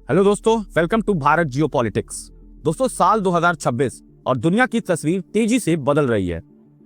Hello दोस्तों, welcome to Bharat geopolitics. दोस्तों, साल 2026 और दुनिया की तस्वीर तेजी से बदल रही है।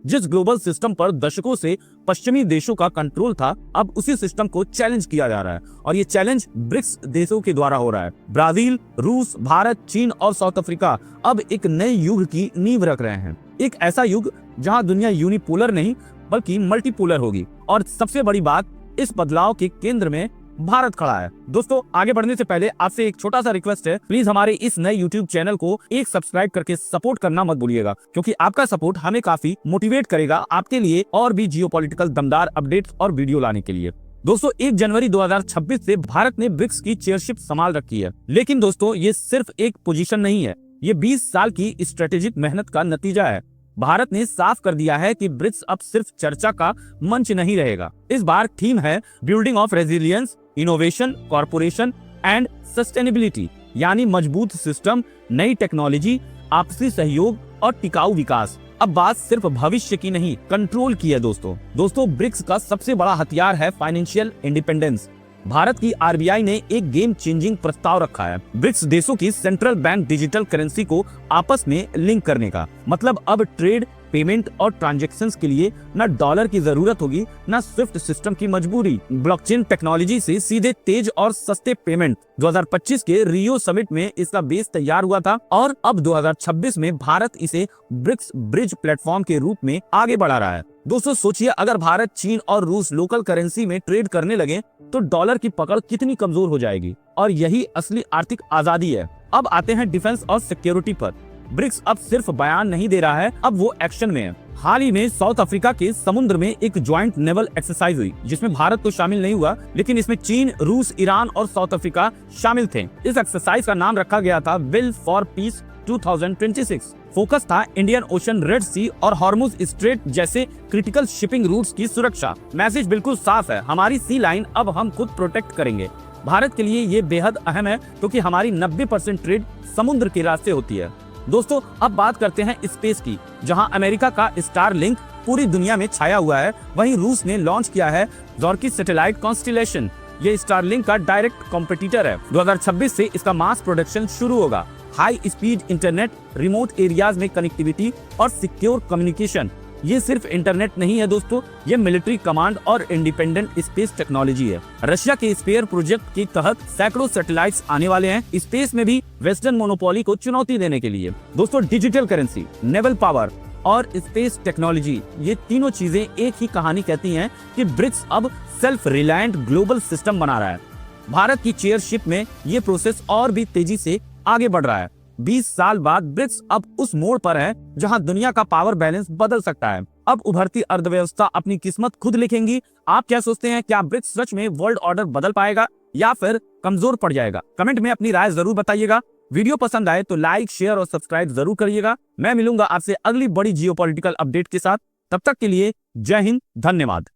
जिस ग्लोबल सिस्टम पर दशकों से पश्चिमी देशों का कंट्रोल था, अब उसी सिस्टम को चैलेंज किया जा रहा है और ये चैलेंज ब्रिक्स देशों के द्वारा हो रहा है। ब्राजील, रूस, भारत, चीन और साउथ अफ्रीका अब एक नए युग की नींव रख रहे हैं। एक ऐसा युग जहां दुनिया यूनिपोलर नहीं बल्कि मल्टीपोलर होगी। और सबसे बड़ी बात, इस बदलाव के केंद्र में भारत खड़ा है। दोस्तों, आगे बढ़ने से पहले आपसे एक छोटा सा रिक्वेस्ट है, प्लीज हमारे इस नए YouTube चैनल को एक सब्सक्राइब करके सपोर्ट करना मत भूलिएगा, क्योंकि आपका सपोर्ट हमें काफी मोटिवेट करेगा आपके लिए और भी जियोपॉलिटिकल दमदार अपडेट्स और वीडियो लाने के लिए। दोस्तों, 1 जनवरी 2026 से भारत ने ब्रिक्स की चेयरशिप संभाल रखी है। लेकिन दोस्तों, ये सिर्फ एक पोजीशन नहीं है, ये 20 साल की स्ट्रेटेजिक मेहनत का नतीजा है। भारत ने साफ कर दिया है कि ब्रिक्स अब सिर्फ चर्चा का मंच नहीं रहेगा। इस बार थीम है building of resilience, innovation, corporation and sustainability, यानी मजबूत सिस्टम, नई टेक्नोलॉजी, आपसी सहयोग और टिकाऊ विकास। अब बात सिर्फ भविष्य की नहीं, कंट्रोल की है। दोस्तों, ब्रिक्स का सबसे बड़ा हथियार है फाइनेंशियल इंडिपेंडेंस। भारत की आरबीआई ने एक गेम चेंजिंग प्रस्ताव रखा है, ब्रिक्स देशों की सेंट्रल बैंक डिजिटल करेंसी को आपस में लिंक करने का। मतलब अब ट्रेड, पेमेंट और ट्रांजैक्शंस के लिए न डॉलर की जरूरत होगी, न स्विफ्ट सिस्टम की मजबूरी। ब्लॉकचेन टेक्नोलॉजी से सीधे तेज और सस्ते पेमेंट। 2025 के रियो समिट में इसका बेस तैयार हुआ था और अब 2026 में भारत इसे ब्रिक्स ब्रिज प्लेटफॉर्म के रूप में आगे बढ़ा रहा है। दोस्तों, सोचिए, अगर भारत, चीन और रूस लोकल करेंसी में ट्रेड करने लगे तो डॉलर की पकड़ कितनी कमजोर हो जाएगी। और यही असली आर्थिक आजादी है। अब आते हैं डिफेंस और सिक्योरिटी पर। ब्रिक्स अब सिर्फ बयान नहीं दे रहा है, अब वो एक्शन में है। हाल ही में साउथ अफ्रीका के समुद्र में एक ज्वाइंट नेवल एक्सरसाइज हुई, जिसमें भारत तो शामिल नहीं हुआ, लेकिन इसमें चीन, रूस, ईरान और साउथ अफ्रीका शामिल थे। इस एक्सरसाइज का नाम रखा गया था विल फॉर पीस 2026। फोकस था इंडियन ओशन, रेड सी और हॉर्मुज स्ट्रेट जैसे क्रिटिकल शिपिंग रूट्स की सुरक्षा। मैसेज बिल्कुल साफ है, हमारी सी लाइन अब हम खुद प्रोटेक्ट करेंगे। भारत के लिए ये बेहद अहम है, क्योंकि हमारी 90% ट्रेड समुद्र के रास्ते होती है। दोस्तों, अब बात करते हैं स्पेस की, जहां अमेरिका का स्टारलिंक पूरी दुनिया में छाया हुआ है। वहीं रूस ने लॉन्च किया है जॉर्की सैटेलाइट कॉन्स्टेलेशन। ये स्टारलिंक का डायरेक्ट कॉम्पिटिटर है। 2026 से इसका मास प्रोडक्शन शुरू होगा। High speed internet, remote areas में कनेक्टिविटी और सिक्योर कम्युनिकेशन। ये सिर्फ इंटरनेट नहीं है दोस्तों, ये मिलिट्री कमांड और इंडिपेंडेंट स्पेस टेक्नोलॉजी है। रशिया के स्पेयर प्रोजेक्ट के तहत सैकड़ों सैटेलाइट्स आने वाले हैं, स्पेस में भी वेस्टर्न मोनोपोली को चुनौती देने के लिए। दोस्तों, डिजिटल करेंसी, नेवल पावर और स्पेस टेक्नोलॉजी, ये तीनों चीजें एक ही कहानी कहती हैं कि ब्रिक्स अब सेल्फ रिलायंट ग्लोबल सिस्टम बना रहा है। भारत की चेयरशिप में ये प्रोसेस और भी तेजी से आगे बढ़ रहा है। 20 साल बाद ब्रिक्स अब उस मोड़ पर है जहां दुनिया का पावर बैलेंस बदल सकता है। अब उभरती अर्थव्यवस्था अपनी किस्मत खुद लिखेंगी। आप क्या सोचते हैं, क्या ब्रिक्स सच में वर्ल्ड ऑर्डर बदल पाएगा या फिर कमजोर पड़ जाएगा? कमेंट में अपनी राय जरूर बताइएगा। वीडियो पसंद आए तो लाइक, शेयर और सब्सक्राइब जरूर करिएगा। मैं मिलूंगा आपसे अगली बड़ी जियोपॉलिटिकल अपडेट के साथ। तब तक के लिए जय हिंद, धन्यवाद।